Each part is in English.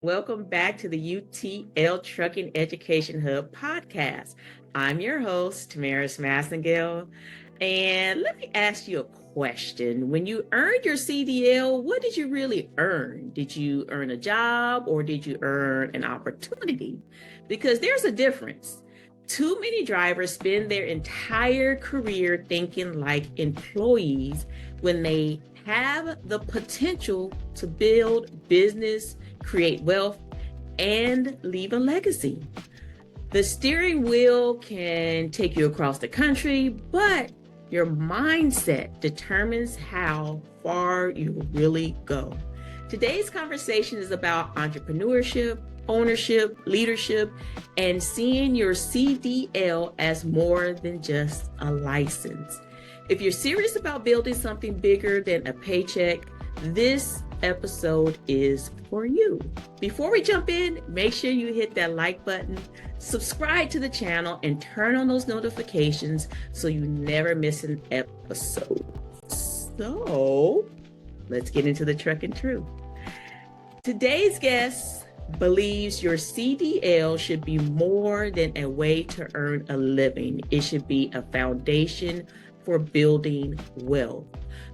Welcome back to the UTL Trucking Education Hub podcast. I'm your host, Tamaris Massengale. And let me ask you a question. When you earned your CDL, what did you really earn? Did you earn a job or did you earn an opportunity? Because there's a difference. Too many drivers spend their entire career thinking like employees when they have the potential to build business, create wealth, and leave a legacy. The steering wheel can take you across the country, but your mindset determines how far you will really go. Today's conversation is about entrepreneurship, ownership, leadership, and seeing your CDL as more than just a license. If you're serious about building something bigger than a paycheck, this episode is for you. Before we jump in, make sure you hit that like button, subscribe to the channel, and turn on those notifications so you never miss an episode. So, let's get into the trucking truth. Today's guest believes your CDL should be more than a way to earn a living. It should be a foundation for building wealth.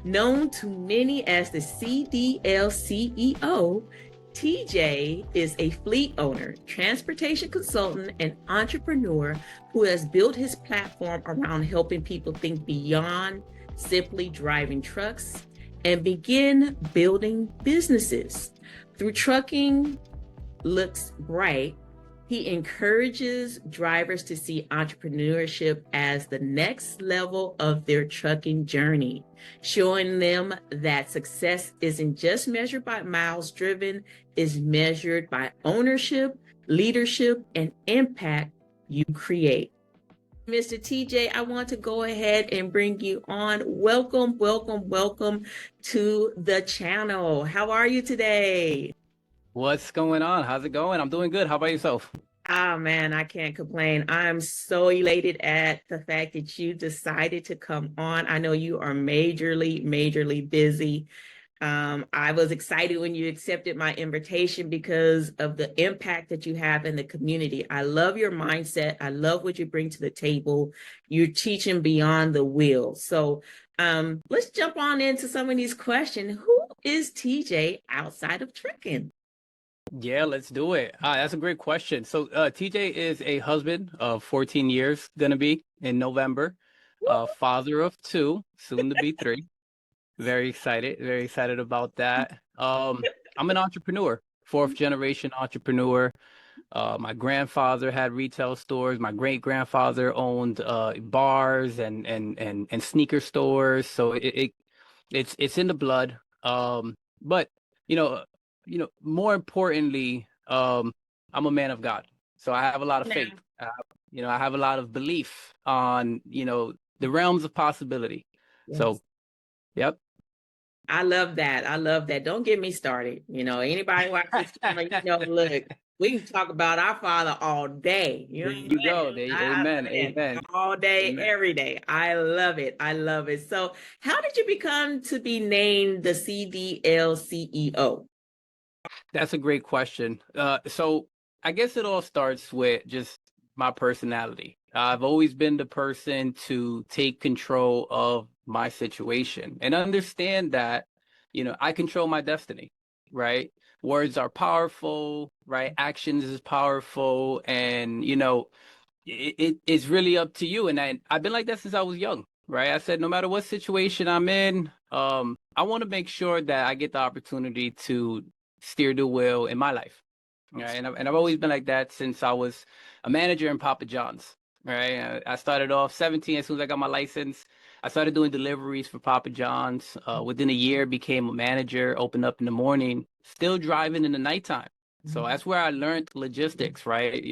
Known to many as the CDL CEO, TJ is a fleet owner, transportation consultant, and entrepreneur who has built his platform around helping people think beyond simply driving trucks and begin building businesses. Through Trucking Looks Bright, he encourages drivers to see entrepreneurship as the next level of their trucking journey, showing them that success isn't just measured by miles driven, is measured by ownership, leadership, and impact you create. Mr. TJ, I want to go ahead and bring you on. Welcome, welcome, welcome to the channel. How are you today? What's going on? How's it going? I'm doing good. How about yourself? Ah, man, I can't complain. I'm so elated at the fact that you decided to come on. I know you are majorly busy. I was excited when you accepted my invitation because of the impact that you have in the community. I love your mindset. I love what you bring to the table. You're teaching beyond the wheel. So let's jump on into some of these questions. Who is TJ outside of trucking? Yeah, let's do it. That's a great question. So, TJ is a husband of 14 years, gonna be in November, father of two, soon to be three. Very excited about that. I'm an entrepreneur, fourth generation entrepreneur. My grandfather had retail stores. My great grandfather owned bars and sneaker stores. So it's in the blood. But you know, more importantly, I'm a man of God. So I have a lot of Now, faith. I have a lot of belief on, the realms of possibility. yes. So, yep. I love that. I love that. Don't get me started. Anybody watch this channel, look, we can talk about our father all day. You There know what you I'm go. saying? Amen. Man, Amen. all day, Amen. every day. I love it. I love it. So, how did you become to be named the CDL CEO? That's a great question. So I guess it all starts with just my personality. I've always been the person to take control of my situation and understand that, I control my destiny, right? Words are powerful, right? Actions is powerful. And, it's really up to you. And I've been like that since I was young, right? I said, no matter what situation I'm in, I want to make sure that I get the opportunity to steer the wheel in my life. Right. And I've always been like that since I was a manager in Papa John's. Right. I started off 17 as soon as I got my license. I started doing deliveries for Papa John's. Within a year, became a manager, opened up in the morning, still driving in the nighttime. So that's where I learned logistics, right?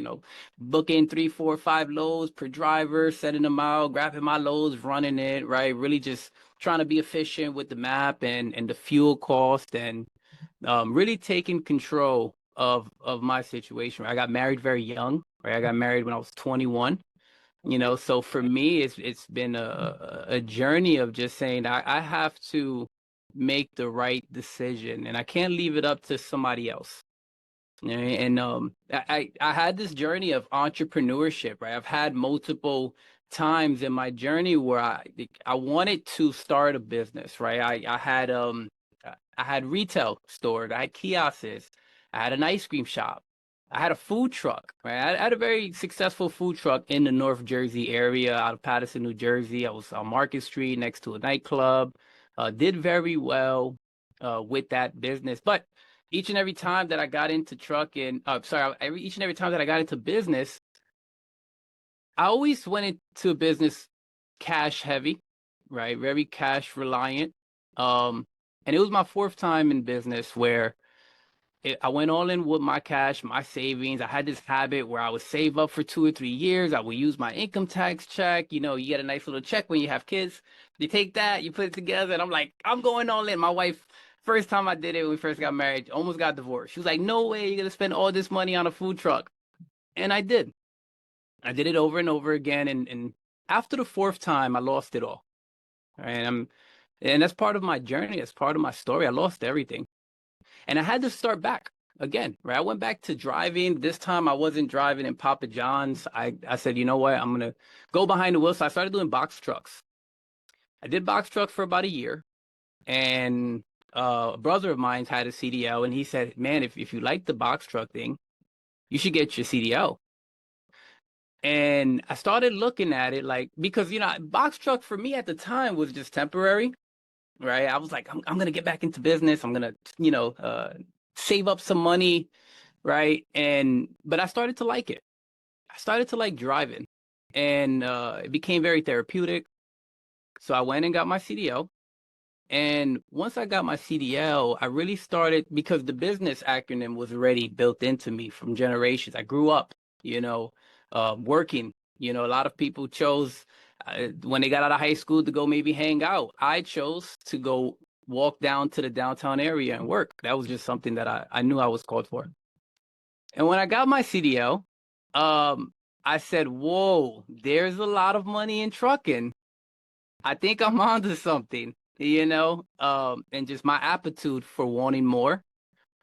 Booking 3, 4, 5 loads per driver, setting them out, grabbing my loads, running it, right? Really just trying to be efficient with the map and the fuel cost and really taking control of my situation. I got married very young, right? I got married when I was 21. So for me, it's been a journey of just saying I have to make the right decision, and I can't leave it up to somebody else. And I had this journey of entrepreneurship, right? I've had multiple times in my journey where I wanted to start a business, right? I had retail stores, I had kiosks, I had an ice cream shop, I had a food truck, right? I had a very successful food truck in the North Jersey area, out of Paterson, New Jersey. I was on Market Street next to a nightclub. Did very well with that business, but each and every time that I got into each and every time that I got into business, I always went into a business cash heavy, right? Very cash reliant. And it was my fourth time in business where I went all in with my cash, my savings. I had this habit where I would save up for 2 or 3 years. I would use my income tax check. You know, you get a nice little check when you have kids. You take that, you put it together, and I'm like, I'm going all in. My wife, first time I did it when we first got married, almost got divorced. She was like, no way, you're gonna spend all this money on a food truck. And I did. I did it over and over again. And after the fourth time, I lost it all. And that's part of my journey. That's part of my story. I lost everything. And I had to start back again, right? I went back to driving. This time I wasn't driving in Papa John's. I said, you know what? I'm going to go behind the wheel. So I started doing box trucks. I did box trucks for about a year. And a brother of mine had a CDL. And he said, man, if you like the box truck thing, you should get your CDL. And I started looking at it like, because, you know, box truck for me at the time was just temporary. Right. I was like, I'm going to get back into business. I'm going to, save up some money. Right. But I started to like it. I started to like driving, and it became very therapeutic. So I went and got my CDL. And once I got my CDL, I really started, because the business acronym was already built into me from generations. I grew up, working. You know, a lot of people chose when they got out of high school to go maybe hang out. I chose to go walk down to the downtown area and work. That was just something that I knew I was called for. And when I got my CDL, I said, whoa, there's a lot of money in trucking. I think I'm onto something, and just my aptitude for wanting more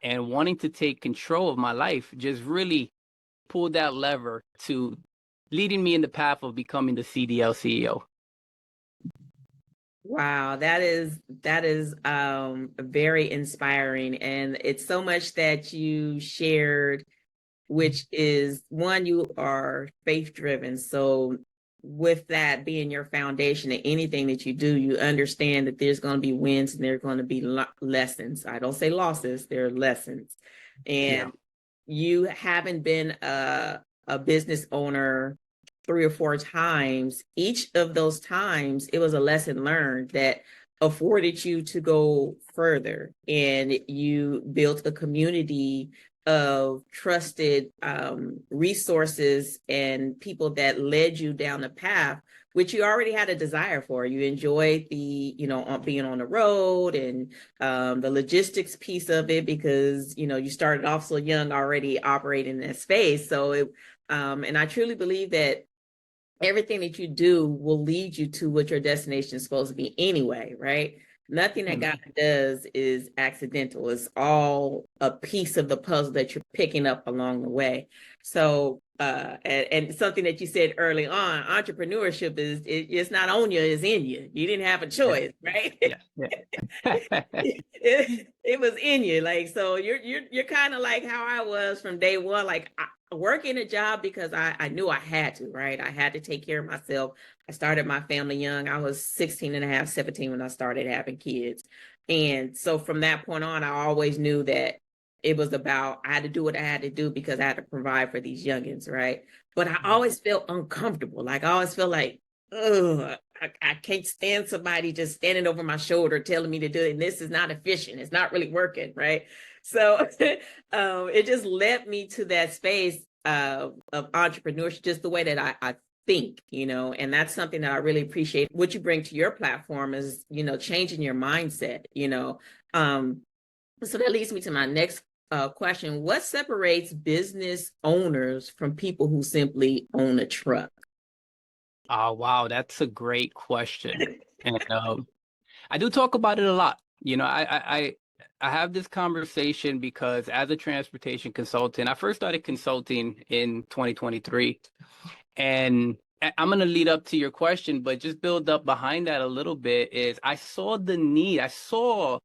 and wanting to take control of my life just really pulled that lever to leading me in the path of becoming the CDL CEO. Wow, that is very inspiring, and it's so much that you shared, which is one, you are faith driven. So with that being your foundation in anything that you do, you understand that there's going to be wins and there are going to be lessons. I don't say losses, there are lessons. And you haven't been a business owner 3 or 4 times. Each of those times, it was a lesson learned that afforded you to go further. And you built a community of trusted resources and people that led you down the path, which you already had a desire for. You enjoyed the, being on the road and the logistics piece of it, because, you started off so young already operating in that space. So and I truly believe that everything that you do will lead you to what your destination is supposed to be anyway, right? Nothing that God does is accidental. It's all a piece of the puzzle that you're picking up along the way. So, and something that you said early on, entrepreneurship it's not on you, it's in you. You didn't have a choice, right? It was in you. Like, so you're kind of like how I was from day one, like working a job because I knew I had to, right? I had to take care of myself. I started my family young. I was 16 and a half, 17 when I started having kids. And so from that point on, I always knew that it was about, I had to do what I had to do because I had to provide for these youngins, right? But I always felt uncomfortable. Like I always felt like, ugh, I can't stand somebody just standing over my shoulder telling me to do it. And this is not efficient. It's not really working, right? So it just led me to that space of entrepreneurship, just the way that I think, and that's something that I really appreciate. What you bring to your platform is, changing your mindset, so that leads me to my next question. What separates business owners from people who simply own a truck? Oh, wow. That's a great question. And I do talk about it a lot. I have this conversation because as a transportation consultant, I first started consulting in 2023. And I'm going to lead up to your question, but just build up behind that a little bit is I saw the need. I saw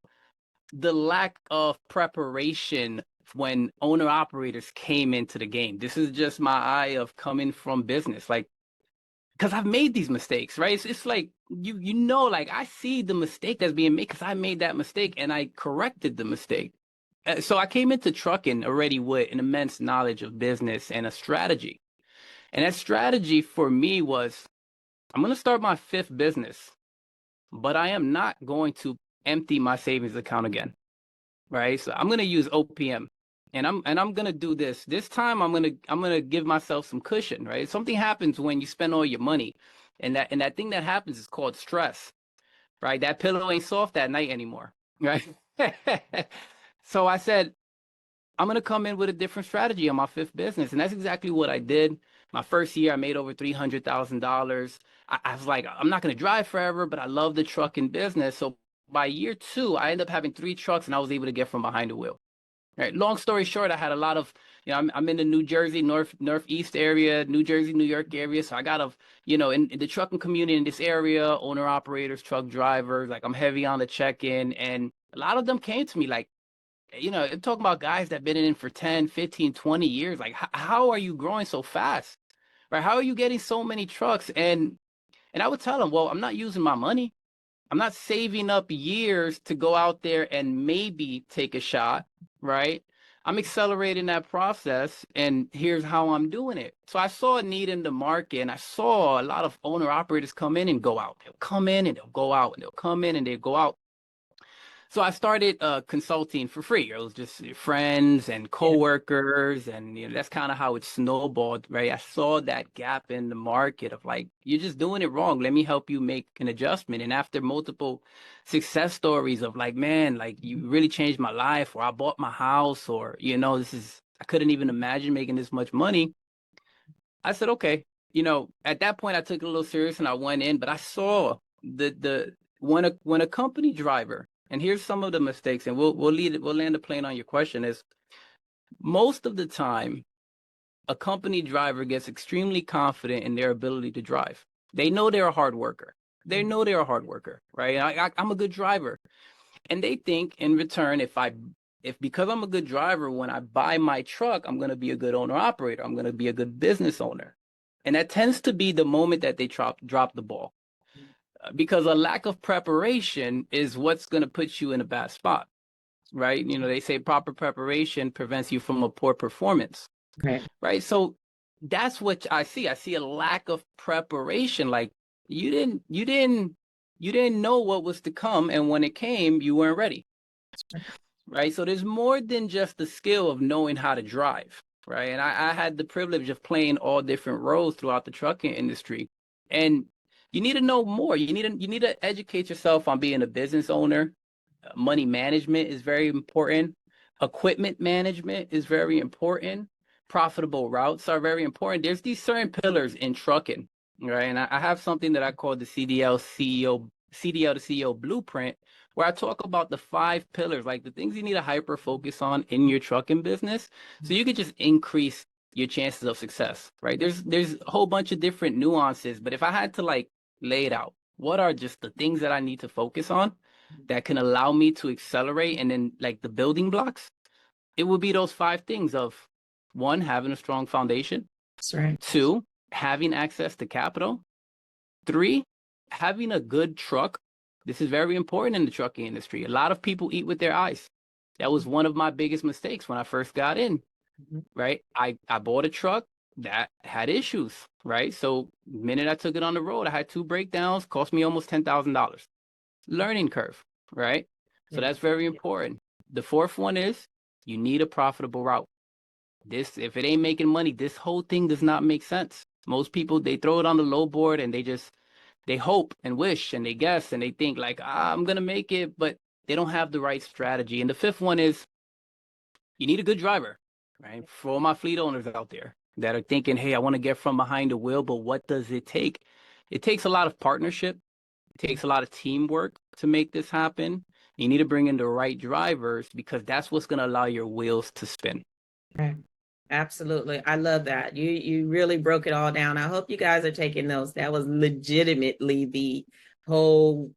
the lack of preparation when owner operators came into the game. This is just my eye of coming from business. Like, because I've made these mistakes, right? It's like like I see the mistake that's being made because I made that mistake and I corrected the mistake. So I came into trucking already with an immense knowledge of business and a strategy. And that strategy for me was I'm going to start my fifth business, but I am not going to empty my savings account again, right? So I'm going to use OPM. And I'm gonna do this. This time I'm gonna give myself some cushion, right? Something happens when you spend all your money, and that thing that happens is called stress, right? That pillow ain't soft at night anymore, right? So I said I'm gonna come in with a different strategy on my fifth business, and that's exactly what I did. My first year, I made over $300,000. I was like, I'm not gonna drive forever, but I love the trucking business. So by year two, I ended up having 3 trucks, and I was able to get from behind the wheel. Right. Long story short, I had a lot of, I'm in the New Jersey, Northeast area, New Jersey, New York area. So I got in the trucking community in this area, owner operators, truck drivers, like I'm heavy on the check-in. And a lot of them came to me like, I'm talking about guys that been in for 10, 15, 20 years. Like, how are you growing so fast? Right? How are you getting so many trucks? And I would tell them, well, I'm not using my money. I'm not saving up years to go out there and maybe take a shot, right? I'm accelerating that process, and here's how I'm doing it. So I saw a need in the market, and I saw a lot of owner operators come in and go out. They'll come in and they'll go out, and they'll come in and they'll go out. So I started consulting for free. It was just friends and Yeah. coworkers, and that's kind of how it snowballed, right? I saw that gap in the market of like, you're just doing it wrong. Let me help you make an adjustment. And after multiple success stories of like, man, like you really changed my life, or I bought my house, or I couldn't even imagine making this much money. I said, okay, at that point I took it a little serious and I went in, but I saw the when a company driver, and here's some of the mistakes, and we'll land the plane on your question is most of the time a company driver gets extremely confident in their ability to drive. They know they're a hard worker. They know they're a hard worker, right? I'm a good driver. And they think in return, if because I'm a good driver, when I buy my truck, I'm going to be a good owner operator. I'm going to be a good business owner. And that tends to be the moment that they drop the ball. Because a lack of preparation is what's going to put you in a bad spot, right? They say proper preparation prevents you from a poor performance, Right. right? So that's what I see. I see a lack of preparation. Like you didn't know what was to come, and when it came, you weren't ready. Right. So there's more than just the skill of knowing how to drive. Right. And I had the privilege of playing all different roles throughout the trucking industry. And you need to know more. You need to educate yourself on being a business owner. Money management is very important. Equipment management is very important. Profitable routes are very important. There's these certain pillars in trucking, right? And I have something that I call the CDL to CEO blueprint, where I talk about the 5 pillars, like the things you need to hyper focus on in your trucking business, so you could just increase your chances of success, right? There's a whole bunch of different nuances, but if I had to like lay it out, what are just the things that I need to focus on that can allow me to accelerate, and then like the building blocks, it would be those 5 things of 1, having a strong foundation, That's right. 2, having access to capital, 3, having a good truck. This is very important in the trucking industry. A lot of people eat with their eyes. That was one of my biggest mistakes when I first got in, right? I bought a truck that had issues, right? So the minute I took it on the road, I had 2 breakdowns, cost me almost $10,000. Learning curve, right? So Yeah. that's very important. The 4th one is you need a profitable route. If it ain't making money, this whole thing does not make sense. Most people, they throw it on the low board and they hope and wish and they guess and they think like, I'm going to make it, but they don't have the right strategy. And the 5th one is you need a good driver, right? For all my fleet owners out there that are thinking, hey, I want to get from behind the wheel, but what does it take? It takes a lot of partnership. It takes a lot of teamwork to make this happen. You need to bring in the right drivers because that's what's going to allow your wheels to spin. Right. Absolutely. I love that. You really broke it all down. I hope you guys are taking notes. That was legitimately the whole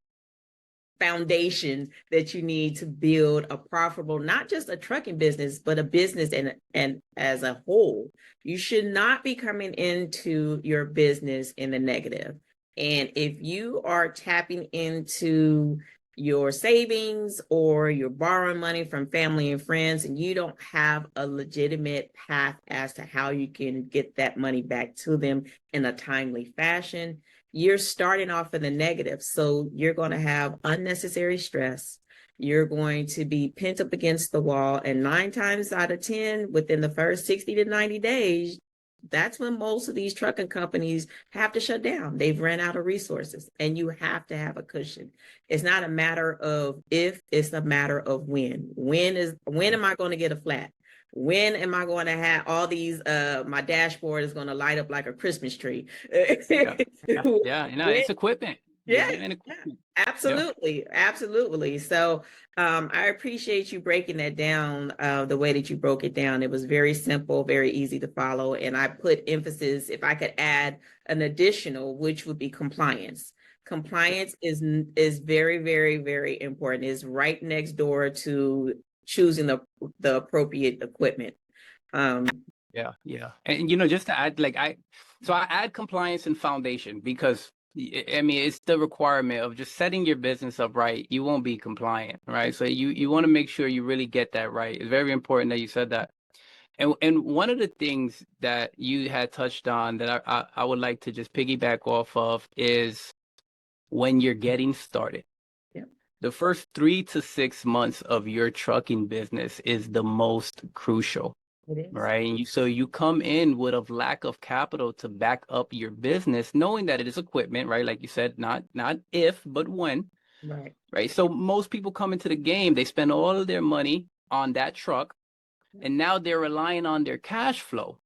foundation that you need to build a profitable, not just a trucking business, but a business and as a whole. You should not be coming into your business in the negative. And if you are tapping into your savings or you're borrowing money from family and friends and you don't have a legitimate path as to how you can get that money back to them in a timely fashion, you're starting off in the negative. So you're going to have unnecessary stress. You're going to be pent up against the wall. And 9 times out of 10, within the first 60 to 90 days, that's when most of these trucking companies have to shut down. They've ran out of resources and you have to have a cushion. It's not a matter of if, it's a matter of when. When am I going to get a flat? When am I going to have all these, my dashboard is going to light up like a Christmas tree. It's equipment. You're Yeah, getting equipment. absolutely. Absolutely. So I appreciate you breaking that down the way that you broke it down. It was very simple, very easy to follow. And I put emphasis, if I could add an additional, which would be compliance. Compliance is very, very, very important. It's right next door to choosing the appropriate equipment. Yeah. And just to add, I add compliance and foundation because I mean, it's the requirement of just setting your business up right. You won't be compliant, right? So you want to make sure you really get that right. It's very important that you said that. And one of the things that you had touched on that I would like to just piggyback off of is when you're getting started. Yeah. The first 3 to 6 months of your trucking business is the most crucial. It is. Right. And so you come in with a lack of capital to back up your business, knowing that it is equipment, right? Like you said, not if, but when. Right. Right. So most people come into the game, they spend all of their money on that truck, and now they're relying on their cash flow.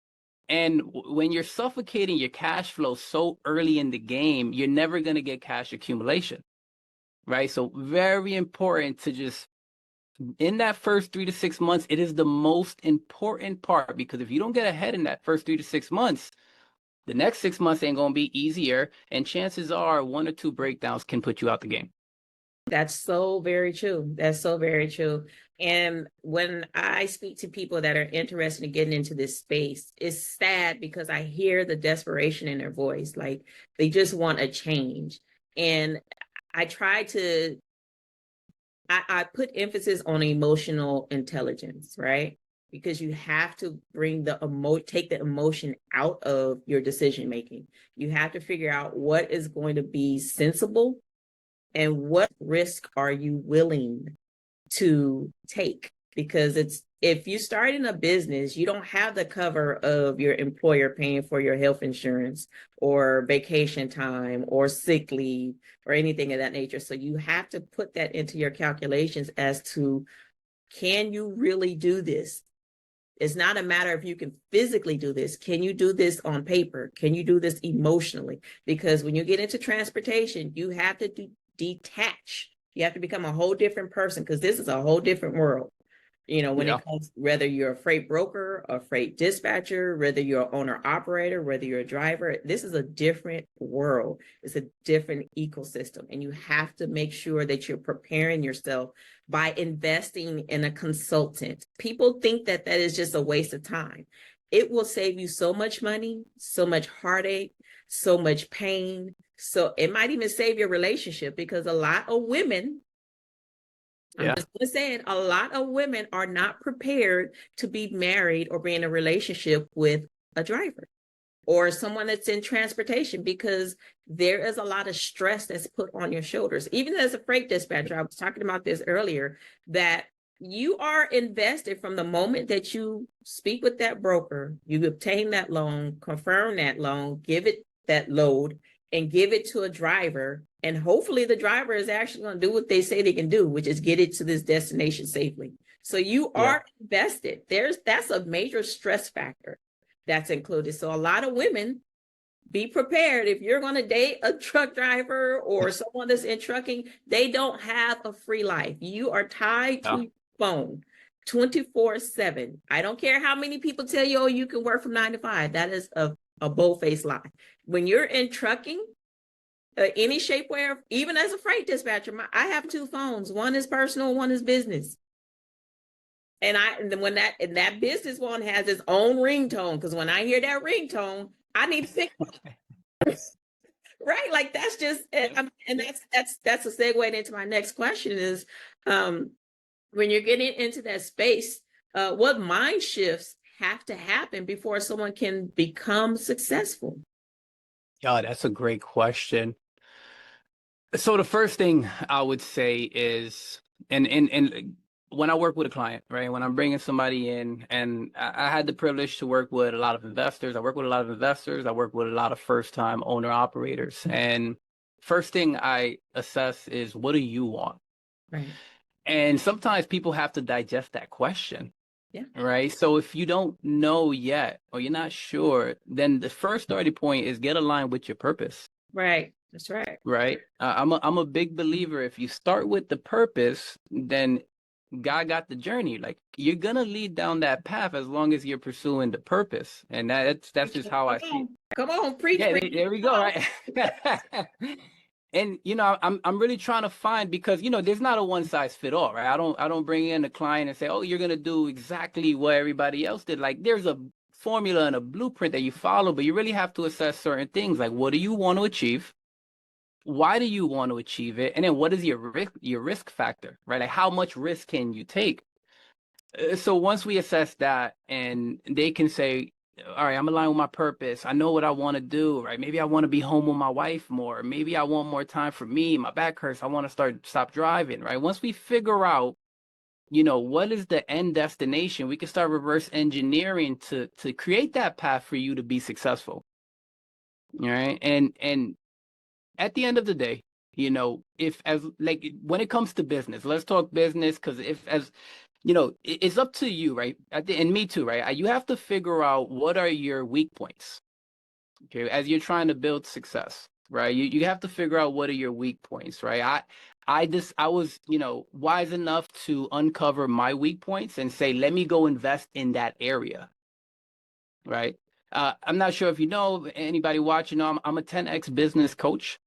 And when you're suffocating your cash flow so early in the game, you're never going to get cash accumulation. Right. So very important to just in that first 3 to 6 months, it is the most important part because if you don't get ahead in that first 3 to 6 months, the next 6 months ain't going to be easier. And chances are 1 or 2 breakdowns can put you out the game. That's so very true. That's so very true. And when I speak to people that are interested in getting into this space, it's sad because I hear the desperation in their voice. Like they just want a change. And I try to I put emphasis on emotional intelligence, right? Because you have to bring take the emotion out of your decision making. You have to figure out what is going to be sensible and what risk are you willing to take, because if you start in a business, you don't have the cover of your employer paying for your health insurance or vacation time or sick leave or anything of that nature. So you have to put that into your calculations as to, can you really do this? It's not a matter of you can physically do this. Can you do this on paper? Can you do this emotionally? Because when you get into transportation, you have to detach. You have to become a whole different person because this is a whole different world. When it comes, whether you're a freight broker, a freight dispatcher, whether you're an owner operator, whether you're a driver, this is a different world. It's a different ecosystem. And you have to make sure that you're preparing yourself by investing in a consultant. People think that is just a waste of time. It will save you so much money, so much heartache, so much pain. So it might even save your relationship because a lot of women, I'm just going to say it, a lot of women are not prepared to be married or be in a relationship with a driver or someone that's in transportation because there is a lot of stress that's put on your shoulders. Even as a freight dispatcher, I was talking about this earlier, that you are invested from the moment that you speak with that broker, you obtain that loan, confirm that loan, give it that load, and give it to a driver. And hopefully the driver is actually going to do what they say they can do, which is get it to this destination safely. So you are invested. That's a major stress factor that's included. So a lot of women be prepared. If you're going to date a truck driver or someone that's in trucking, they don't have a free life. You are tied to your phone 24/7. I don't care how many people tell you, oh, you can work from 9 to 5. That is a bold-faced lie. When you're in trucking, any shape, where, even as a freight dispatcher, I have 2 phones. One is personal, one is business. And when that business one has its own ringtone, because when I hear that ringtone, I need to pick right. Like, that's just, and that's a segue into my next question is, when you're getting into that space, what mind shifts have to happen before someone can become successful? Yeah, that's a great question. So the first thing I would say is, and when I work with a client, right, when I'm bringing somebody in, and I had the privilege to work with a lot of investors. I work with a lot of investors. I work with a lot of first-time owner operators. And first thing I assess is, what do you want? Right. And sometimes people have to digest that question. Yeah. Right. So if you don't know yet, or you're not sure, then the first starting point is get aligned with your purpose. Right. That's right. Right. I'm a big believer. If you start with the purpose, then God got the journey. Like, you're gonna lead down that path as long as you're pursuing the purpose. And that's just how I see it. Come on, preach. Yeah, there we go. Right. And I'm really trying to find, because there's not a one size fit all, right? I don't bring in a client and say, oh, you're gonna do exactly what everybody else did. Like, there's a formula and a blueprint that you follow, but you really have to assess certain things, like, what do you want to achieve? Why do you want to achieve it? And then what is your risk factor, right? Like, how much risk can you take? So once we assess that, and they can say, all right, I'm aligned with my purpose. I know what I want to do, right? Maybe I want to be home with my wife more. Maybe I want more time for me. My back hurts. I want to stop driving, right? Once we figure out, what is the end destination, we can start reverse engineering to create that path for you to be successful. All right. And at the end of the day, when it comes to business, let's talk business, because it's up to you, right? And me too, right? You have to figure out what are your weak points, okay, as you're trying to build success, right? You have to figure out what are your weak points, right? I was, wise enough to uncover my weak points and say, let me go invest in that area, right? I'm not sure if anybody watching, I'm a 10X business coach.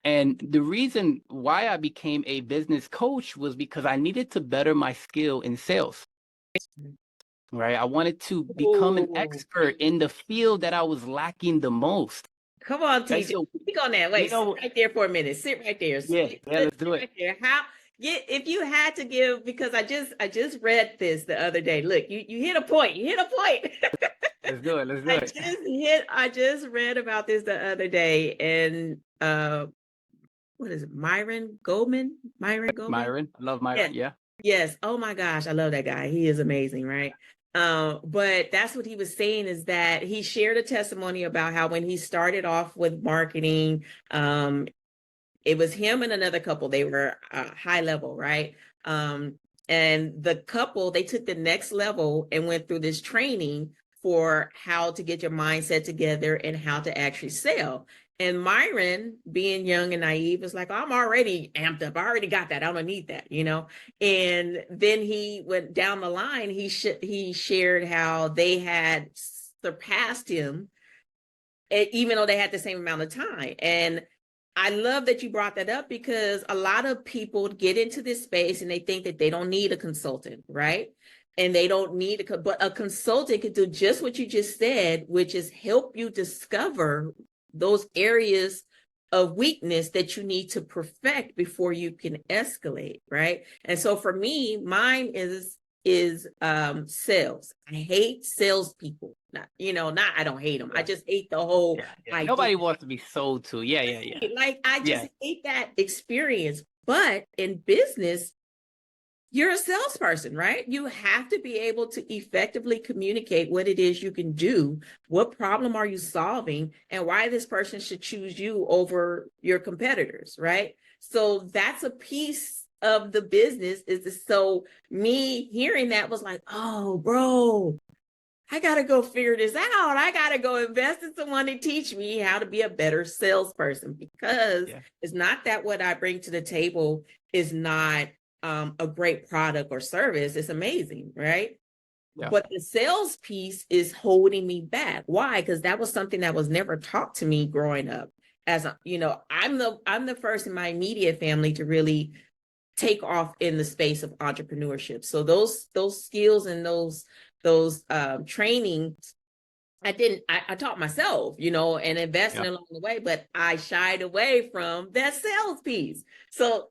And the reason why I became a business coach was because I needed to better my skill in sales, right? I wanted to become an expert in the field that I was lacking the most. Come on, Right? TJ. So, Speak on that. Wait, sit right there for a minute. Sit right there. Yeah, let's do it. Right there. If you had to give, because I just read this the other day. Look, you hit a point. You hit a point. Let's do it. I just read about this the other day, and what is it? Myron Goldman? Myron Goldman? Myron. I love Myron. Yeah. Yes. Oh my gosh. I love that guy. He is amazing, right? But that's what he was saying, is that he shared a testimony about how when he started off with marketing, it was him and another couple. They were high level, right? And the couple, they took the next level and went through this training for how to get your mindset together and how to actually sell. And Myron, being young and naive, was like, I'm already amped up. I already got that. I don't need that, And then he went down the line. He shared how they had surpassed him, even though they had the same amount of time. And I love that you brought that up, because a lot of people get into this space and they think that they don't need a consultant, right? And they don't need but a consultant could do just what you just said, which is help you discover those areas of weakness that you need to perfect before you can escalate, right? And so for me, mine is sales. I hate salespeople. Not I don't hate them. I just hate the whole idea. Nobody wants to be sold to. Yeah. Like, I just hate that experience. But in business, you're a salesperson, right? You have to be able to effectively communicate what it is you can do, what problem are you solving, and why this person should choose you over your competitors, right? So that's a piece of the business. So me hearing that was like, oh, bro, I got to go figure this out. I got to go invest in someone to teach me how to be a better salesperson, because Yeah. it's not that what I bring to the table is not a great product or service. It's amazing, right? Yeah. But the sales piece is holding me back. Why? Because that was something that was never taught to me growing up. As a, I'm the first in my immediate family to really take off in the space of entrepreneurship. So those skills and those trainings I taught myself, and investing Yeah. along the way, but I shied away from that sales piece. So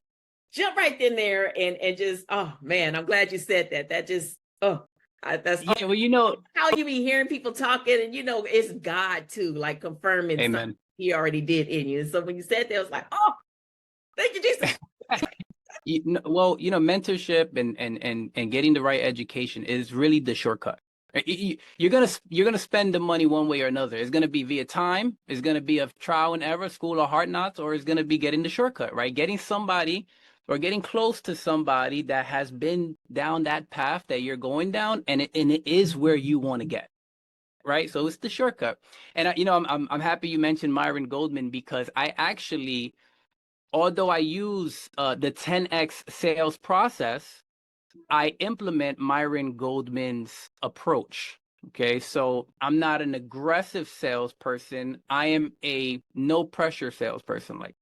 jump right in there and just, oh man, I'm glad you said that. That just, that's Yeah. Well, how you be hearing people talking, and it's God too, like confirming something amen. he already did in you. And so when you said that, I was like, oh, thank you, Jesus. Well, mentorship and getting the right education is really the shortcut. You're gonna spend the money one way or another. It's gonna be via time. It's gonna be a trial and error, school of hard knocks, or it's gonna be getting the shortcut, right? Getting somebody or getting close to somebody that has been down that path that you're going down, and it is where you want to get. Right, so it's the shortcut, and I'm happy you mentioned Myron Goldman, because I actually, although I use the 10x sales process, I implement Myron Goldman's approach. Okay, so I'm not an aggressive salesperson. I am a no pressure salesperson. Like,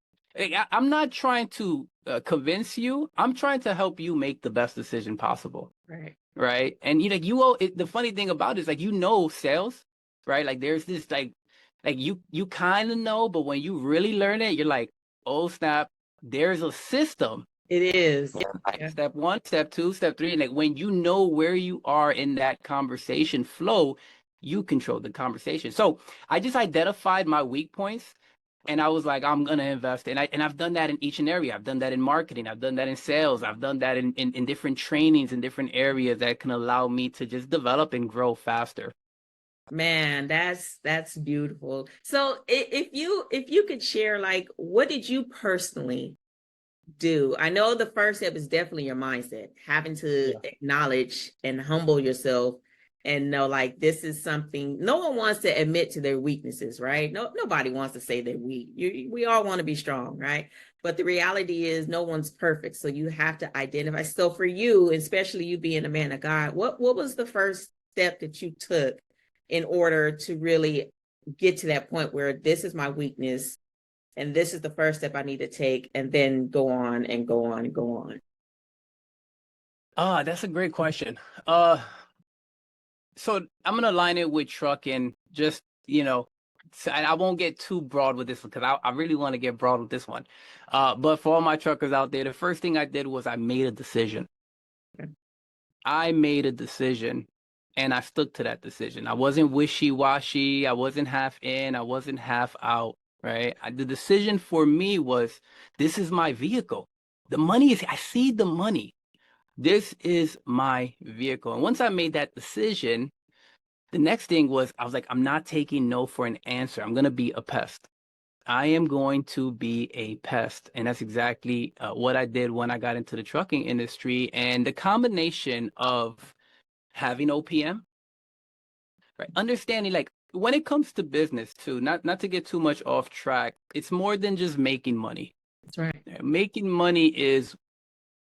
I'm not trying to convince you. I'm trying to help you make the best decision possible. Right. Right, and the funny thing about it is, like, sales, right? Like, there's this like you kind of know, but when you really learn it, you're like, oh snap, there's a system. It is. Like, Yeah. step one, step two, step three. And like, when you know where you are in that conversation flow, you control the conversation. So I just identified my weak points, and I was like, I'm gonna invest. And I've done that in each and every. I've done that in marketing. I've done that in sales. I've done that in different trainings in different areas that can allow me to just develop and grow faster. Man, that's beautiful. So if you could share, like, what did you personally do? I know the first step is definitely your mindset, having to Yeah. acknowledge and humble yourself and know, like, this is something no one wants to admit to their weaknesses, right? Nobody wants to say they're weak. We all want to be strong, right? But the reality is no one's perfect. So you have to identify. So for you, especially you being a man of God, what was the first step that you took in order to really get to that point where this is my weakness and this is the first step I need to take, and then go on and go on and go on? That's a great question. So I'm gonna line it with trucking, just, so, and I won't get too broad with this one, because I really want to get broad with this one. But for all my truckers out there, the first thing I did was I made a decision. Okay. I made a decision, and I stuck to that decision. I wasn't wishy-washy. I wasn't half in. I wasn't half out. Right. The decision for me was, this is my vehicle. The money is, I see the money. This is my vehicle. And once I made that decision, the next thing was, I was like, I'm not taking no for an answer. I'm going to be a pest. I am going to be a pest. And that's exactly what I did when I got into the trucking industry. And the combination of having OPM, right? Understanding, like, when it comes to business too, not to get too much off track, it's more than just making money. That's right. Making money is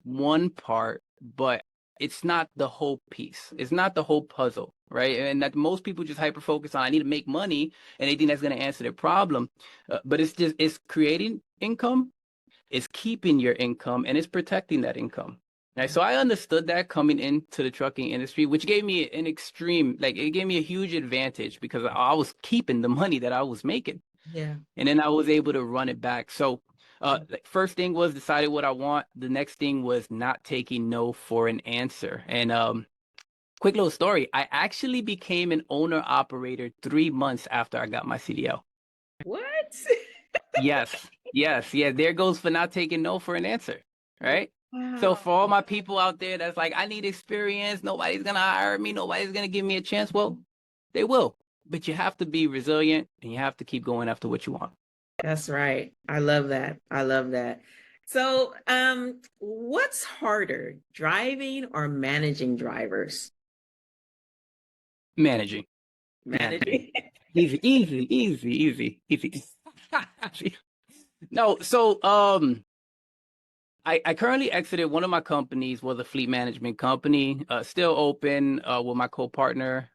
one part, but it's not the whole piece. It's not the whole puzzle, right? And that most people just hyper focus on, I need to make money, and they think that's going to answer their problem. But it's creating income, it's keeping your income, and it's protecting that income. Right. So I understood that coming into the trucking industry, which gave me an extreme, like, it gave me a huge advantage, because I was keeping the money that I was making, Yeah. and then I was able to run it back. So first thing was decided what I want. The next thing was not taking no for an answer. And quick little story, I actually became an owner operator 3 months after I got my CDL. What? Yes, yes, yeah. There goes for not taking no for an answer, right? So Wow. for all my people out there that's like, I need experience, nobody's gonna hire me, nobody's gonna give me a chance. Well, they will, but you have to be resilient, and you have to keep going after what you want. That's right. I love that. I love that. So, what's harder, driving or managing drivers? Managing. Managing. Easy. No, so I currently exited one of my companies, was a fleet management company, still open with my co-partner.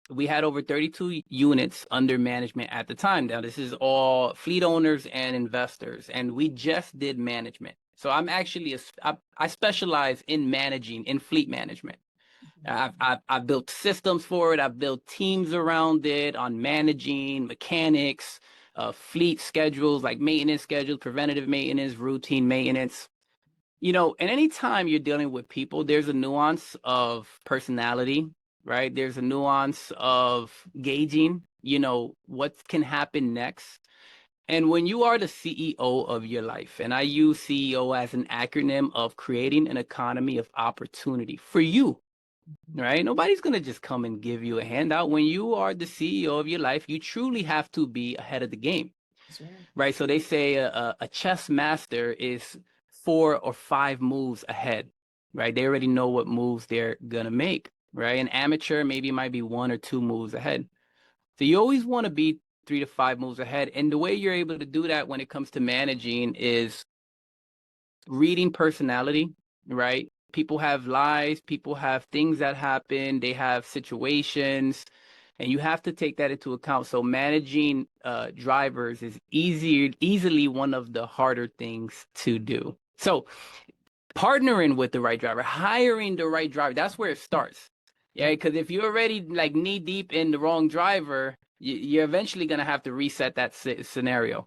We had over 32 units under management at the time. Now, this is all fleet owners and investors, and we just did management. So I'm actually I specialize in managing, in fleet management. I've built systems for it. I've built teams around it on managing mechanics, fleet schedules, like maintenance schedules, preventative maintenance, routine maintenance. And anytime you're dealing with people, there's a nuance of personality, right? There's a nuance of gauging, what can happen next. And when you are the CEO of your life, and I use CEO as an acronym of creating an economy of opportunity for you, right? Nobody's going to just come and give you a handout. When you are the CEO of your life, you truly have to be ahead of the game, That's right. right? So they say a chess master is 4 or 5 moves ahead, right? They already know what moves they're going to make, right? An amateur maybe might be 1 or 2 moves ahead. So you always want to be 3 to 5 moves ahead. And the way you're able to do that when it comes to managing is reading personality, right? People have lies, people have things that happen, they have situations, and you have to take that into account. So managing drivers is easily one of the harder things to do. So partnering with the right driver, hiring the right driver, that's where it starts. Yeah, because if you're already like knee deep in the wrong driver, you're eventually going to have to reset that scenario.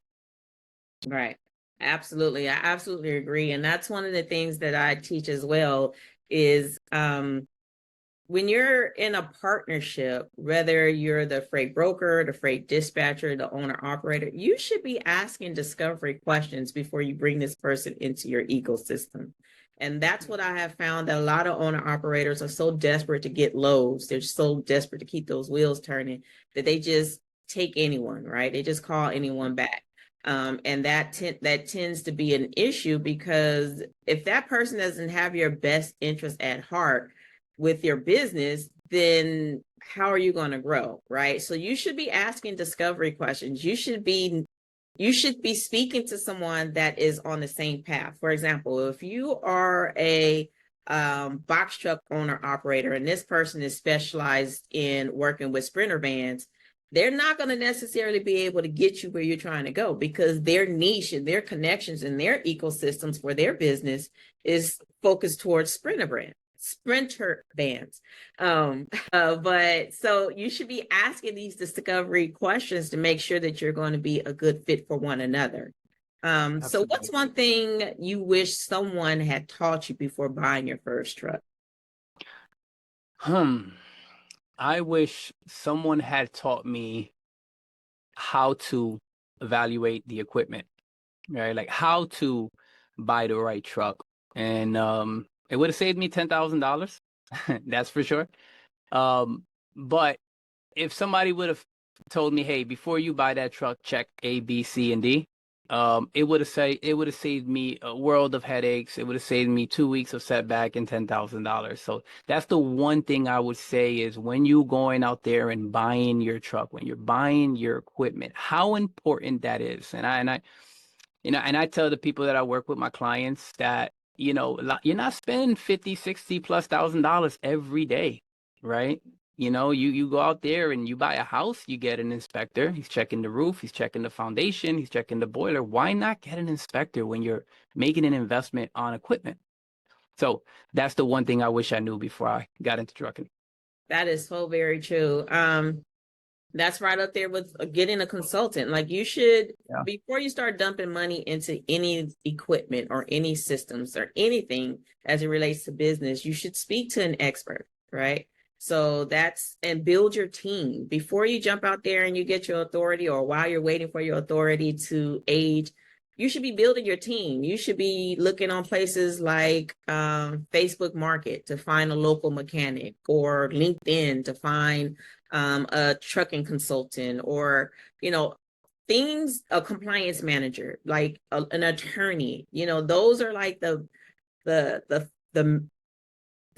Right. Absolutely. I absolutely agree. And that's one of the things that I teach as well is when you're in a partnership, whether you're the freight broker, the freight dispatcher, the owner operator, you should be asking discovery questions before you bring this person into your ecosystem. And that's what I have found, that a lot of owner operators are so desperate to get loads. They're so desperate to keep those wheels turning that they just take anyone, right? They just call anyone back. And that tends to be an issue, because if that person doesn't have your best interest at heart with your business, then how are you going to grow, right? So you should be asking discovery questions. You should be speaking to someone that is on the same path. For example, if you are a box truck owner operator and this person is specialized in working with sprinter vans, they're not going to necessarily be able to get you where you're trying to go, because their niche and their connections and their ecosystems for their business is focused towards sprinter vans. But so you should be asking these discovery questions to make sure that you're going to be a good fit for one another. So what's one thing you wish someone had taught you before buying your first truck? I wish someone had taught me how to evaluate the equipment, right? Like how to buy the right truck. And it would have saved me $10,000. That's for sure. But if somebody would have told me, hey, before you buy that truck, check A, B, C, and D, it would have saved me a world of headaches. It would have saved me 2 weeks of setback and $10,000. So that's the one thing I would say is, when you going out there and buying your truck, when you're buying your equipment, how important that is. And I tell the people that I work with, my clients, that you're not spending 50, 60 plus $1,000 every day, right? You go out there and you buy a house, you get an inspector. He's checking the roof, he's checking the foundation, he's checking the boiler. Why not get an inspector when you're making an investment on equipment? So that's the one thing I wish I knew before I got into trucking. That is so very true. That's right up there with getting a consultant. Like, you should, Yeah. before you start dumping money into any equipment or any systems or anything as it relates to business, you should speak to an expert, right? So and build your team before you jump out there and you get your authority, or while you're waiting for your authority to age. You should be building your team. You should be looking on places like Facebook Market to find a local mechanic, or LinkedIn to find a trucking consultant, or things, a compliance manager, like an attorney. Those are like the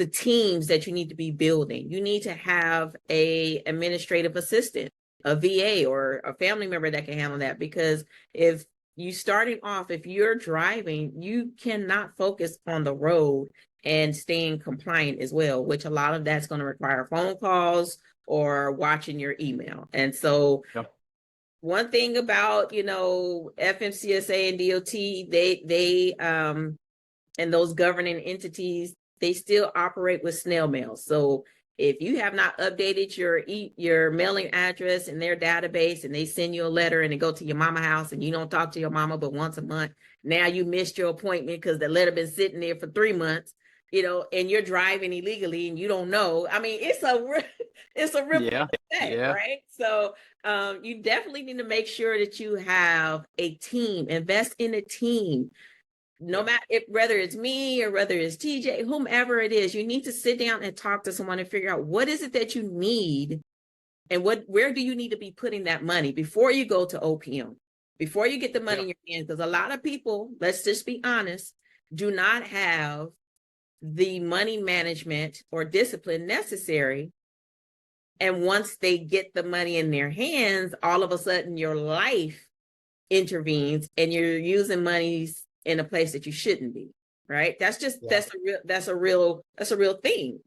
the teams that you need to be building. You need to have a administrative assistant, a VA, or a family member that can handle that, because if you starting off, if you're driving, you cannot focus on the road and staying compliant as well, which a lot of that's going to require phone calls or watching your email. And so one thing about, FMCSA and DOT, they and those governing entities, they still operate with snail mail. So if you have not updated your mailing address in their database, and they send you a letter and it go to your mama house, and you don't talk to your mama but once a month, now you missed your appointment because the letter been sitting there for 3 months, and you're driving illegally and you don't know. I mean, it's a ripple effect, right? So you definitely need to make sure that you have a team. Invest in a team. No matter whether it's me or whether it's TJ, whomever it is, you need to sit down and talk to someone and figure out what is it that you need, and where do you need to be putting that money before you go to OPM, before you get the money in your hands. Because a lot of people, let's just be honest, do not have the money management or discipline necessary. And once they get the money in their hands, all of a sudden your life intervenes and you're using monies in a place that you shouldn't be, right? That's a real thing,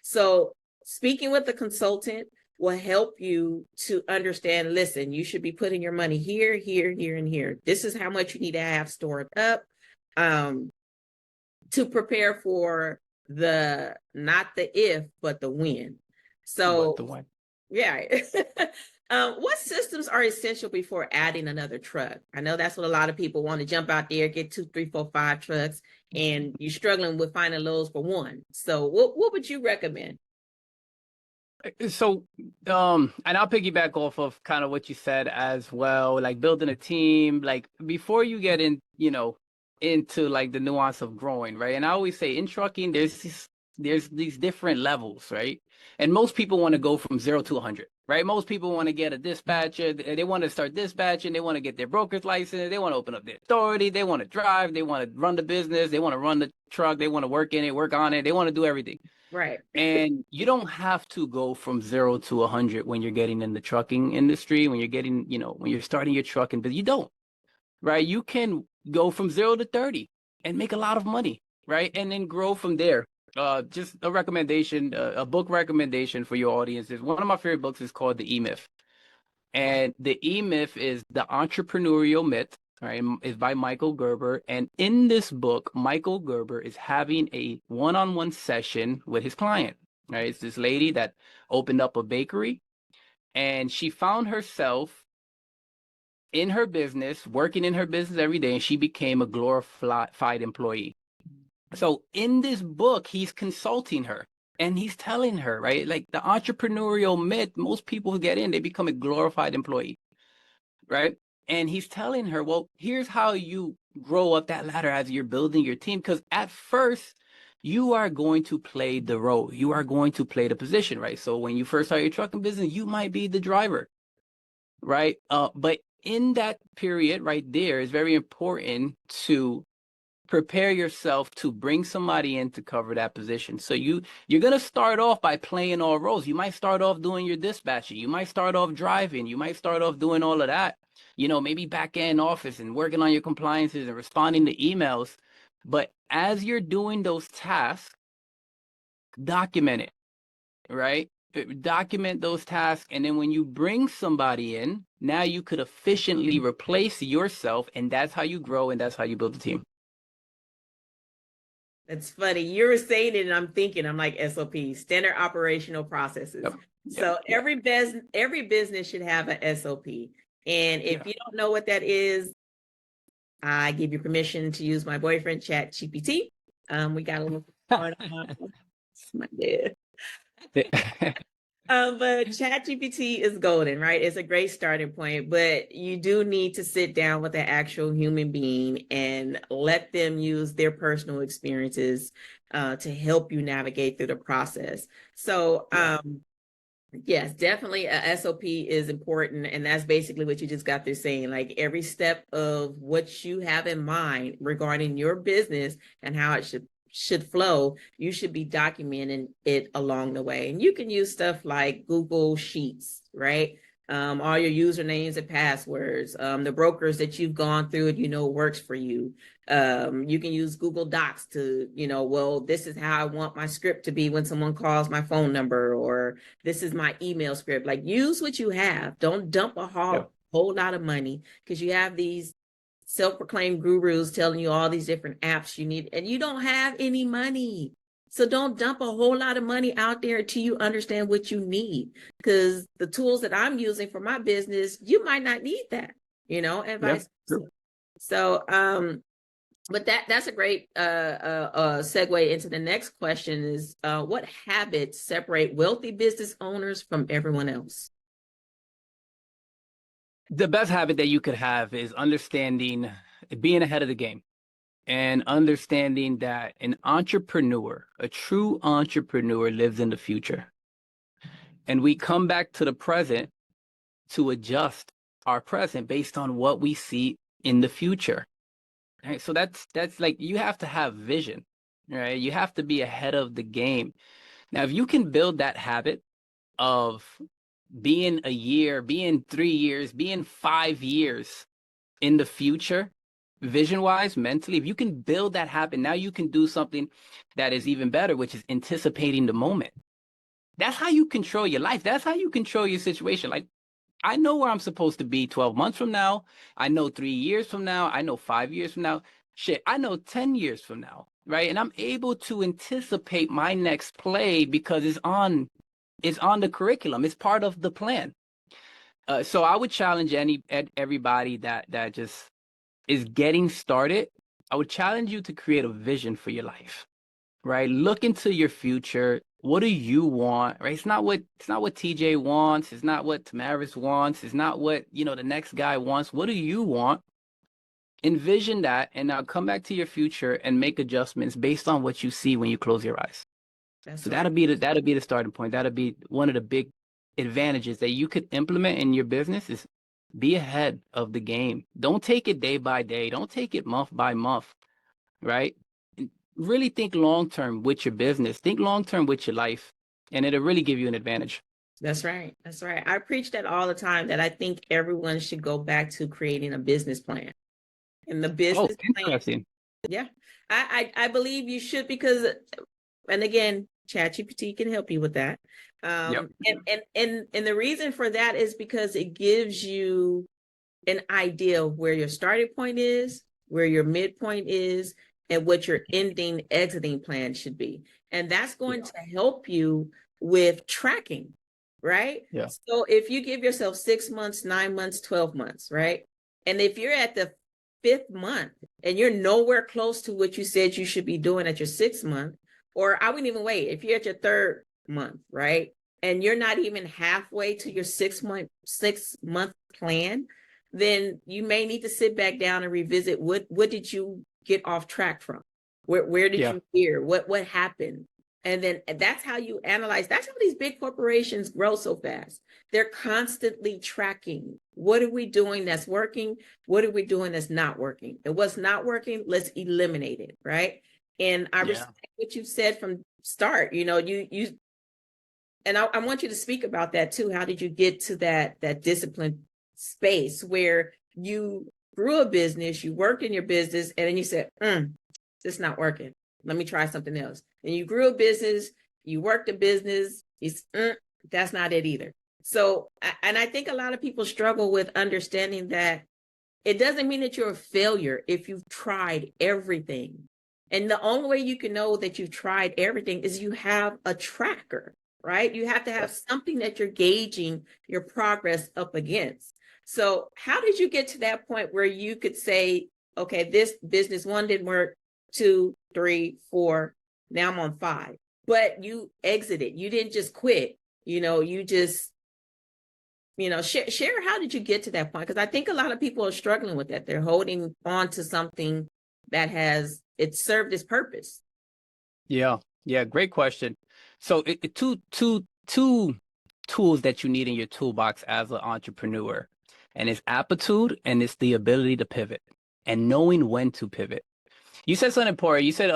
So speaking with the consultant will help you to understand, listen, you should be putting your money here, here, here, and here. This is how much you need to have stored up to prepare for not the if, but the when. So yeah. What systems are essential before adding another truck? I know that's what a lot of people want to jump out there, get 2, 3, 4, 5 trucks, and you're struggling with finding loads for one. So what would you recommend? So, and I'll piggyback off of kind of what you said as well, like building a team, like before you get into like the nuance of growing, right? And I always say in trucking, there's these different levels, right? And most people want to go from 0 to 100, right? Most people want to get a dispatcher. They want to start dispatching. They want to get their broker's license. They want to open up their authority. They want to drive. They want to run the business. They want to run the truck. They want to work in it, work on it. They want to do everything. Right. And you don't have to go from 0 to 100 when you're getting in the trucking industry, when you're getting, when you're starting your trucking, but you don't, right? You can go from 0 to 30 and make a lot of money, right? And then grow from there. Just a recommendation, a book recommendation for your audience is one of my favorite books is called The E-Myth. And The E-Myth is the entrepreneurial myth, right? Is by Michael Gerber. And in this book, Michael Gerber is having a one-on-one session with his client, right? It's this lady that opened up a bakery, and she found herself in her business, working in her business every day, and she became a glorified employee. So in this book, he's consulting her and he's telling her, right? Like the entrepreneurial myth, most people get in, they become a glorified employee, right? And he's telling her, well, here's how you grow up that ladder as you're building your team. Because at first, you are going to play the role. You are going to play the position, right? So when you first start your trucking business, you might be the driver, right? But in that period right there, it's very important to prepare yourself to bring somebody in to cover that position. So you're going to start off by playing all roles. You might start off doing your dispatching. You might start off driving. You might start off doing all of that, maybe back end office and working on your compliances and responding to emails. But as you're doing those tasks, document it, right? Document those tasks. And then when you bring somebody in, now you could efficiently replace yourself. And that's how you grow. And that's how you build a team. It's funny. You were saying it and I'm thinking, I'm like SOP, standard operational processes. So every business should have an SOP. And if you don't know what that is, I give you permission to use my boyfriend, ChatGPT. We got a little part on my dad. But ChatGPT is golden, right? It's a great starting point, but you do need to sit down with an actual human being and let them use their personal experiences to help you navigate through the process. So, yes, definitely a SOP is important. And that's basically what you just got through saying, like every step of what you have in mind regarding your business and how it should should flow, you should be documenting it along the way. And you can use stuff like Google Sheets, right? All your usernames and passwords, the brokers that you've gone through and you know works for you. You can use Google Docs to, well, this is how I want my script to be when someone calls my phone number, or this is my email script. Like, use what you have. Don't dump a whole lot of money, because you have these self-proclaimed gurus telling you all these different apps you need, and you don't have any money. So don't dump a whole lot of money out there until you understand what you need, because the tools that I'm using for my business, you might not need that, and vice versa. So, but that's a great segue into the next question is, what habits separate wealthy business owners from everyone else? The best habit that you could have is understanding, being ahead of the game, and understanding that an entrepreneur, a true entrepreneur, lives in the future. And we come back to the present to adjust our present based on what we see in the future. Right? So that's like, you have to have vision, right? You have to be ahead of the game. Now, if you can build that habit of being a year, being 3 years, being 5 years in the future, vision-wise, mentally, if you can build that habit, now you can do something that is even better, which is anticipating the moment. That's how you control your life. That's how you control your situation. Like, I know where I'm supposed to be 12 months from now. I know 3 years from now. I know 5 years from now. Shit, I know 10 years from now, right? And I'm able to anticipate my next play because it's on the curriculum. It's part of the plan. So I would challenge everybody that just is getting started. I would challenge you to create a vision for your life, right? Look into your future. What do you want, right? It's not what TJ wants. It's not what Tamaris wants. It's not what, the next guy wants. What do you want? Envision that, and now come back to your future and make adjustments based on what you see when you close your eyes. So that'll be the starting point. That'll be one of the big advantages that you could implement in your business, is be ahead of the game. Don't take it day by day. Don't take it month by month, right? Really think long-term with your business. Think long-term with your life, and it'll really give you an advantage. That's right. That's right. I preach that all the time, that I think everyone should go back to creating a business plan. And the business interesting. Plan. Yeah. I believe you should, because, and again, ChatGPT can help you with that. And the reason for that is because it gives you an idea of where your starting point is, where your midpoint is, and what your exiting plan should be. And that's going to help you with tracking, right? Yeah. So if you give yourself 6 months, 9 months, 12 months, right? And if you're at the 5th month and you're nowhere close to what you said you should be doing at your 6th month, or I wouldn't even wait, if you're at your 3rd month, right? And you're not even halfway to your 6-month plan, then you may need to sit back down and revisit what did you get off track from? Where did you veer? What happened? And then that's how you analyze. That's how these big corporations grow so fast. They're constantly tracking. What are we doing that's working? What are we doing that's not working? And what's not working, let's eliminate it, right? And I respect what you said from start. You and I want you to speak about that too. How did you get to that disciplined space where you grew a business, you worked in your business, and then you said, this is not working. Let me try something else. And you grew a business, you worked a business, that's not it either. So, and I think a lot of people struggle with understanding that it doesn't mean that you're a failure if you've tried everything. And the only way you can know that you've tried everything is you have a tracker, right? You have to have something that you're gauging your progress up against. So how did you get to that point where you could say, okay, this business 1 didn't work, 2, 3, 4, now I'm on 5, but you exited, you didn't just quit, you just, share how did you get to that point? Because I think a lot of people are struggling with that. They're holding on to something that it served its purpose. Yeah. Great question. So two tools that you need in your toolbox as an entrepreneur, and it's aptitude and it's the ability to pivot and knowing when to pivot. You said something important. You said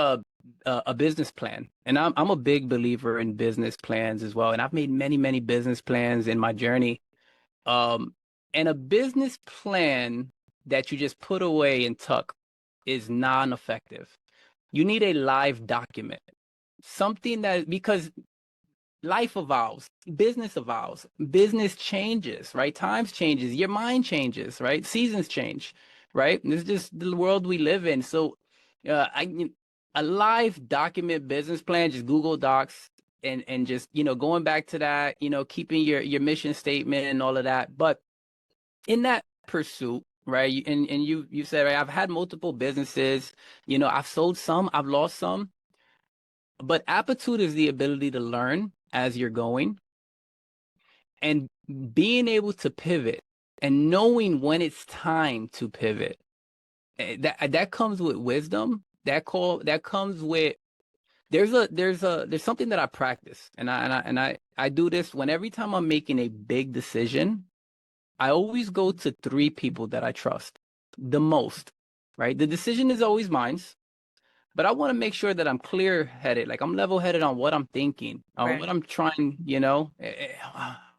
a business plan. And I'm a big believer in business plans as well. And I've made many, many business plans in my journey. And a business plan that you just put away and tuck is non-effective. You need a live document, something that, because life evolves, business changes, right? Times changes, your mind changes, right? Seasons change, right? And this is just the world we live in. So a live document business plan, just Google Docs, and just, going back to that, keeping your mission statement and all of that. But in that pursuit, right? And you said, right, I've had multiple businesses, I've sold some, I've lost some, but aptitude is the ability to learn as you're going and being able to pivot and knowing when it's time to pivot. That comes with wisdom. That comes with, there's something that I practice, and I do this when every time I'm making a big decision. I always go to 3 people that I trust the most, right? The decision is always mine, but I want to make sure that I'm clear-headed, like I'm level-headed on what I'm thinking, on Right. what I'm trying,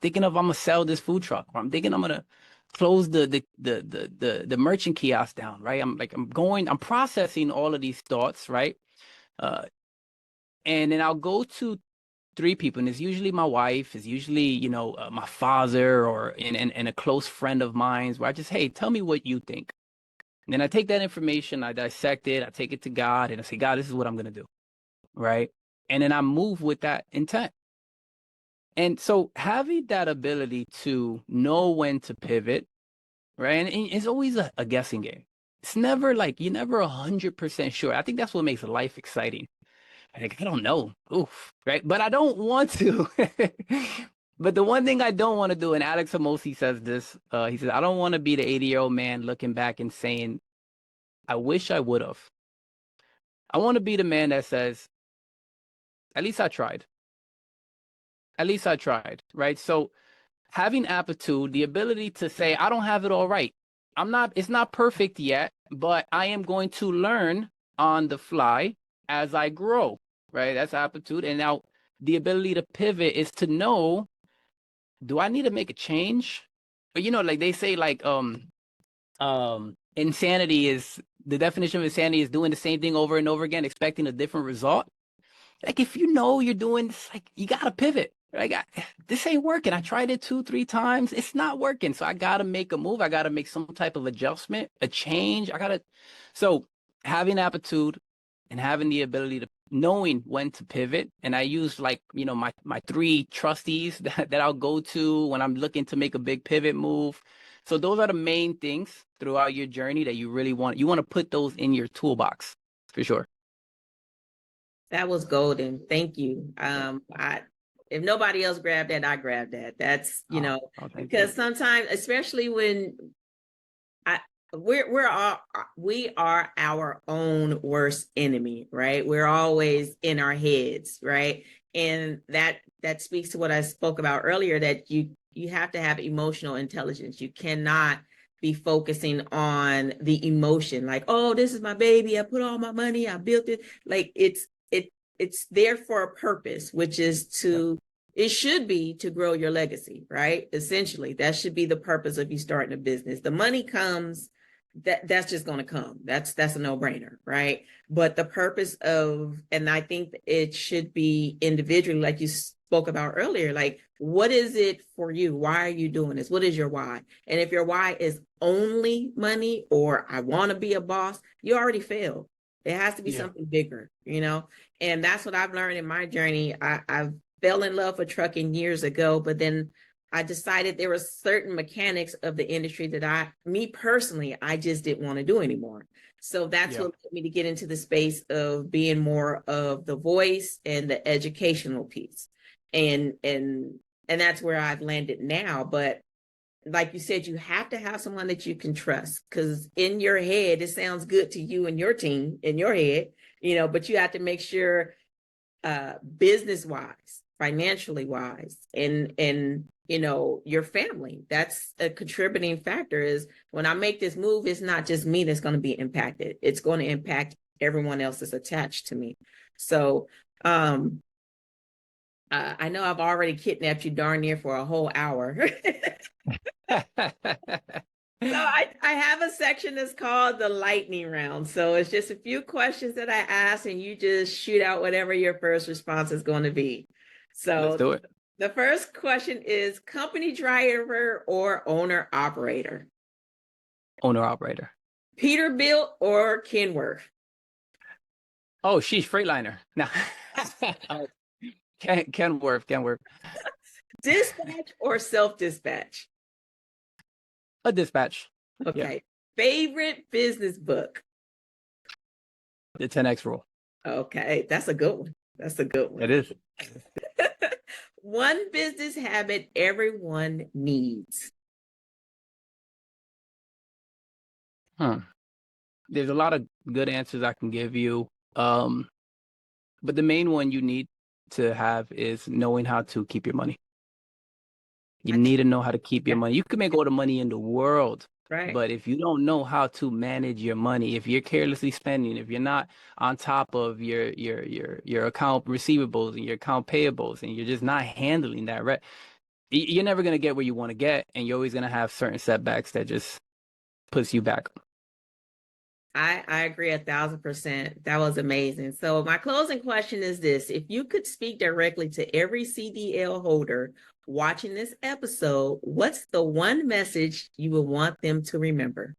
thinking of I'm gonna sell this food truck, or I'm thinking I'm gonna close the merchant kiosk down, right? I'm processing all of these thoughts, right? And then I'll go to 3 people, and it's usually my wife, it's usually, my father, or and a close friend of mine, where I just, hey, tell me what you think. And then I take that information, I dissect it, I take it to God, and I say, God, this is what I'm going to do, right? And then I move with that intent. And so having that ability to know when to pivot, right? And it's always a guessing game. It's never like, you're never 100% sure. I think that's what makes life exciting. Like, I don't know. Oof, right? But I don't want to. But the one thing I don't want to do, and Alex Hamosi says this, he says, I don't want to be the 80-year-old man looking back and saying, I wish I would have. I want to be the man that says, at least I tried. At least I tried, right? So having aptitude, the ability to say, I don't have it all right. It's not perfect yet, but I am going to learn on the fly as I grow, right? That's aptitude. And now the ability to pivot is to know, do I need to make a change? But like they say, like, insanity is, the definition of insanity is doing the same thing over and over again, expecting a different result. Like, if you're doing this, like, you gotta pivot. Like, this ain't working. I tried it 2-3 times. It's not working. So I gotta make a move. I gotta make some type of adjustment, a change. So having aptitude and having the ability to knowing when to pivot. And I use, like, my 3 trustees that I'll go to when I'm looking to make a big pivot move. So those are the main things throughout your journey that you really want to put those in your toolbox for sure. That was golden. Thank you. If nobody else grabbed that, I grabbed that. That's, because sometimes, especially when we are our own worst enemy, right? We're always in our heads, right? And that speaks to what I spoke about earlier, that you have to have emotional intelligence. You cannot be focusing on the emotion, like, oh, this is my baby, I put all my money, I built it. Like, it's there for a purpose, which is it should be to grow your legacy, right? Essentially, that should be the purpose of you starting a business. The money comes, that's just going to come. That's a no-brainer, right? But the purpose and I think it should be individually, like you spoke about earlier, like, what is it for you? Why are you doing this? What is your why? And if your why is only money, or I want to be a boss, you already failed. It has to be something bigger, and that's what I've learned in my journey. I fell in love with trucking years ago, but then I decided there were certain mechanics of the industry that me personally, I just didn't want to do anymore. So that's what led me to get into the space of being more of the voice and the educational piece. And that's where I've landed now. But like you said, you have to have someone that you can trust, because in your head, it sounds good to you and your team in your head, but you have to make sure business wise, financially wise, and your family, that's a contributing factor. Is when I make this move, it's not just me that's going to be impacted. It's going to impact everyone else is attached to me. So I know I've already kidnapped you darn near for a whole hour. So I have a section that's called the lightning round. So it's just a few questions that I ask, and you just shoot out whatever your first response is going to be. Let's So do it. the first question is company driver or owner operator? Owner operator. Peterbilt or Kenworth? Oh, sheesh, Freightliner. Now, Kenworth. Dispatch or self-dispatch? A dispatch. Yeah, Okay. Favorite business book? the 10X rule. Okay, that's a good one. That's a good one. It is. One business habit everyone needs. There's a lot of good answers I can give you. But the main one you need to have is knowing how to keep your money. You need to know how to keep your money. You can make all the money in the world, Right. but if you don't know how to manage your money, if you're carelessly spending, if you're not on top of your account receivables and your account payables, and you're just not handling that, right, you're never going to get where you want to get, and you're always going to have certain setbacks that just puts you back. I agree 1,000%. That was amazing. So my closing question is this: if you could speak directly to every CDL holder watching this episode, what's the one message you would want them to remember?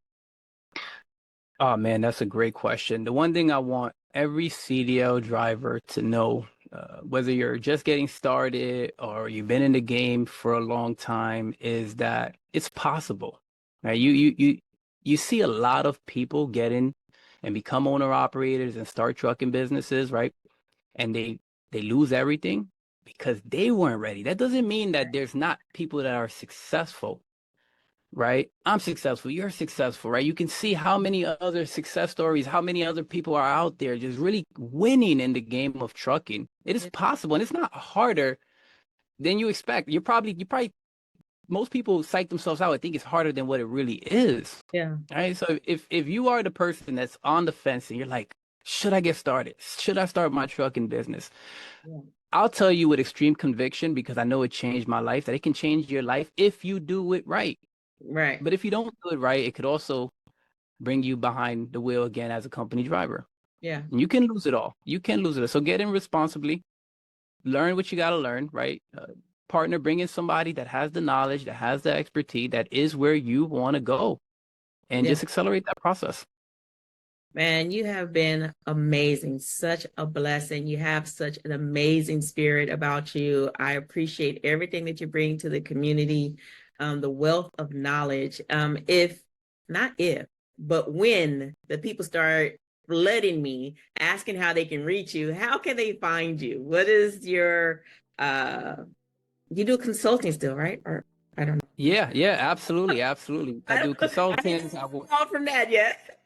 Oh man, that's a great question. The one thing I want every CDL driver to know, whether you're just getting started or you've been in the game for a long time, is that it's possible. Right? You see a lot of people get in and become owner operators and start trucking businesses, right? And they lose everything because they weren't ready. That doesn't mean that there's not people that are successful, right? I'm successful, you're successful, right? You can see how many other success stories, how many other people are out there just really winning in the game of trucking. It is possible, and it's not harder than you expect. You probably most people psych themselves out. I think it's harder than what it really is. Yeah. Right. So if you are the person that's on the fence and you're like, should I get started? Should I start my trucking business? Yeah. I'll tell you with extreme conviction, because I know it changed my life, that it can change your life if you do it right. Right. But if you don't do it right, it could also bring you behind the wheel again as a company driver. Yeah. And you can lose it all. You can lose it all. So get in responsibly, learn what you got to learn, right? Partner, bring in somebody that has the knowledge, that has the expertise, that is where you want to go, and just accelerate that process. Man, you have been amazing. Such a blessing. You have such an amazing spirit about you. I appreciate everything that you bring to the community, the wealth of knowledge. But when the people start flooding me, asking how they can reach you, how can they find you? What is your you do consulting still, right? Or I don't know. Yeah, absolutely. I do consulting. I haven't called from that yet.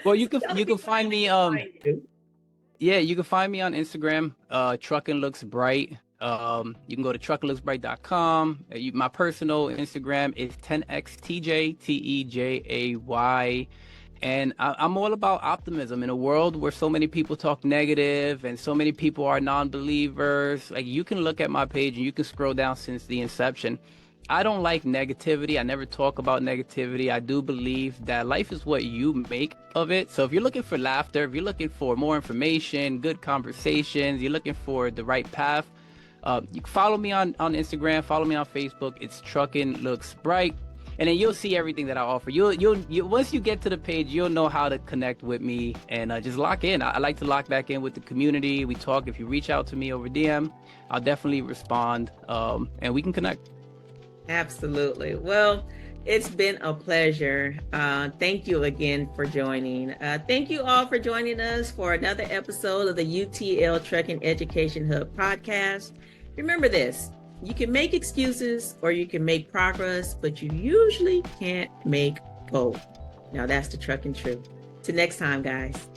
Well, you can find me you can find me on Instagram, Truckin' Looks Bright. You can go to truckinlooksbright.com. My personal Instagram is 10xtj TEJAY. And I'm all about optimism in a world where so many people talk negative and so many people are non-believers. Like, you can look at my page and you can scroll down since the inception. I don't like negativity. I never talk about negativity. I do believe that life is what you make of it. So if you're looking for laughter, if you're looking for more information, good conversations, you're looking for the right path, you can follow me on Instagram, follow me on Facebook. It's Truckin' Looks Bright. And then you'll see everything that I offer. You'll once you get to the page, you'll know how to connect with me and just lock in. I like to lock back in with the community. We talk. If you reach out to me over DM, I'll definitely respond, and we can connect. Absolutely. Well, it's been a pleasure. Thank you again for joining. Thank you all for joining us for another episode of the UTL Trucking Education Hub podcast. Remember this: you can make excuses or you can make progress, but you usually can't make both. Now that's the trucking truth. Till next time, guys.